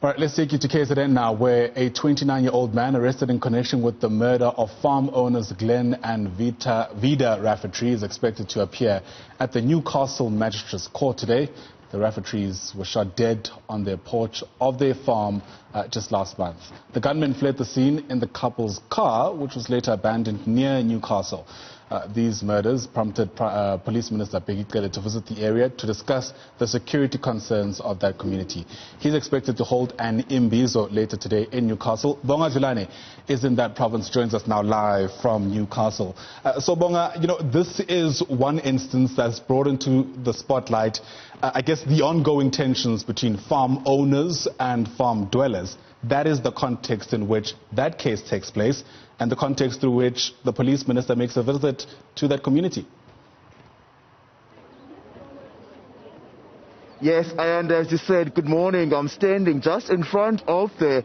All right, let's take you to KZN now, where a 29-year-old man arrested in connection with the murder of farm owners Glen and Vida Rafferty is expected to appear at the Newcastle Magistrate's Court today. The Raffertys were shot dead on their porch of their farm just last month. The gunmen fled the scene in the couple's car, which was later abandoned near Newcastle. These murders prompted Police Minister Bheki Cele to visit the area to discuss the security concerns of that community. He's expected to hold an imbizo later today in Newcastle. Bonga Zulane is in that province, joins us now live from Newcastle. So Bonga, this is one instance that's brought into the spotlight, I guess, the ongoing tensions between farm owners and farm dwellers. That is the context in which that case takes place, and the context through which the police minister makes a visit to that community. Yes, and as you said, good morning. I'm standing just in front of the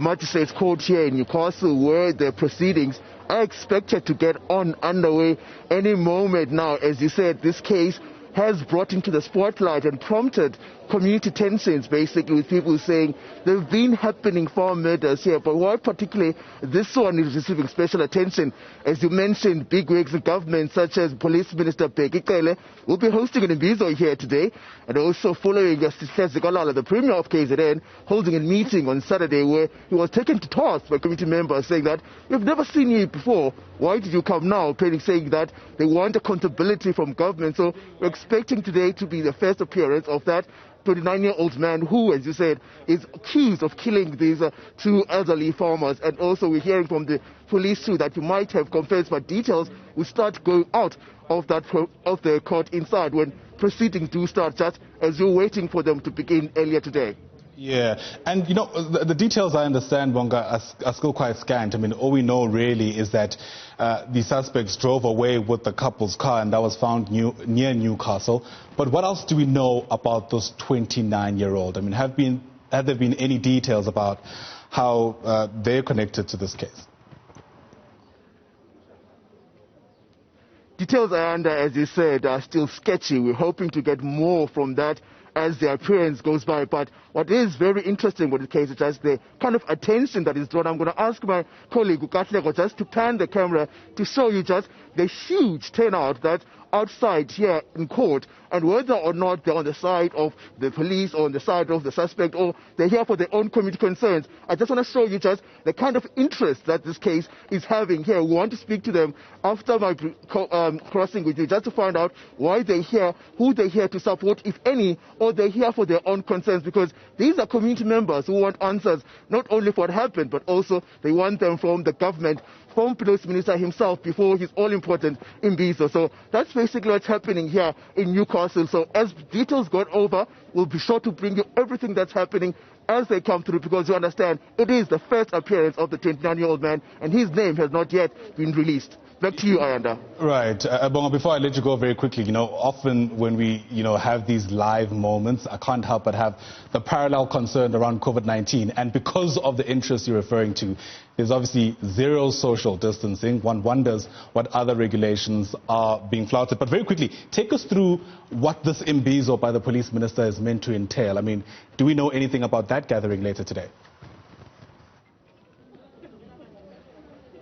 Magistrate's Court here in Newcastle, where the proceedings are expected to get underway any moment now. As you said, this case has brought into the spotlight and prompted community tensions, basically, with people saying there have been happening farm murders here, but why particularly this one is receiving special attention. As you mentioned, bigwigs in government such as Police Minister Bheki Cele will be hosting an imbizo here today, and also following the Premier of KZN holding a meeting on Saturday where he was taken to task by committee members saying that we've never seen you before, why did you come now? Saying that they want accountability from government. So we're expecting today to be the first appearance of that 29-year-old man who, as you said, is accused of killing these two elderly farmers. And also we're hearing from the police too that he might have confessed, but details will start going out of the court inside when proceedings do start, just as you're waiting for them to begin earlier today. Yeah, and the details I understand, Bonga, are still quite scant. I mean, all we know really is that the suspects drove away with the couple's car, and that was found near Newcastle. But what else do we know about those 29-year-old? I mean, have there been any details about how they're connected to this case? Details, as you said, are still sketchy. We're hoping to get more from that as the appearance goes by. But what is very interesting with the case is just the kind of attention that is drawn. I'm going to ask my colleague Ukatlego just to pan the camera to show you just the huge turnout that's outside here in court, and whether or not they're on the side of the police or on the side of the suspect, or they're here for their own community concerns. I just want to show you just the kind of interest that this case is having here. We want to speak to them after my crossing with you, just to find out why they're here, who they're here to support, if any, or they're here for their own concerns, because these are community members who want answers not only for what happened, but also they want them from the government, from Police Minister himself before his all-important imbizo. So that's basically what's happening here in Newcastle. So as details got over, we'll be sure to bring you everything that's happening as they come through, because you understand it is the first appearance of the 29-year-old man, and his name has not yet been released. Back to you, Ayanda. Right. Bonga, before I let you go very quickly, often when we, have these live moments, I can't help but have the parallel concern around COVID-19. And because of the interest you're referring to, there's obviously zero social distancing. One wonders what other regulations are being flouted. But very quickly, take us through what this imbizo by the police minister is meant to entail. I mean, do we know anything about that gathering later today?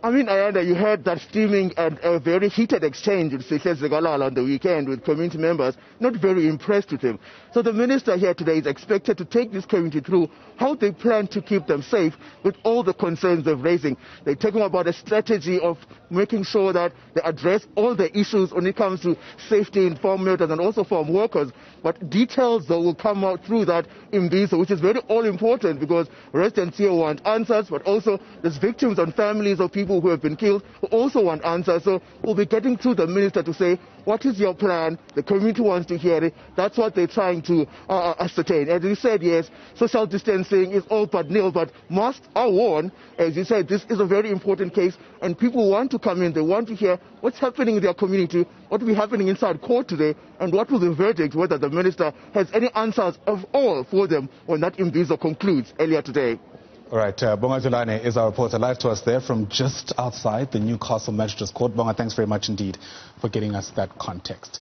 I mean, Ayanda, you heard that steaming and a very heated exchange with Sihle Zegalala on the weekend with community members, not very impressed with him. So the minister here today is expected to take this community through how they plan to keep them safe with all the concerns they're raising. They're talking about a strategy of making sure that they address all the issues when it comes to safety in farm murders and also farm workers. But details, though, will come out through that imbizo, which is very all-important, because residents here want answers, but also there's victims and families of people who have been killed who also want answers. So we'll be getting to the minister to say, what is your plan? The community wants to hear it. That's what they're trying to ascertain. As you said, yes, social distancing is all but nil, but masks are worn. As you said, this is a very important case, and people want to come in. They want to hear what's happening in their community, what will be happening inside court today, and what will the verdict, whether the minister has any answers of all for them when that imbizo concludes earlier today. All right, Bonga Zulane is our reporter live to us there from just outside the Newcastle Magistrate's Court. Bonga, thanks very much indeed for getting us that context.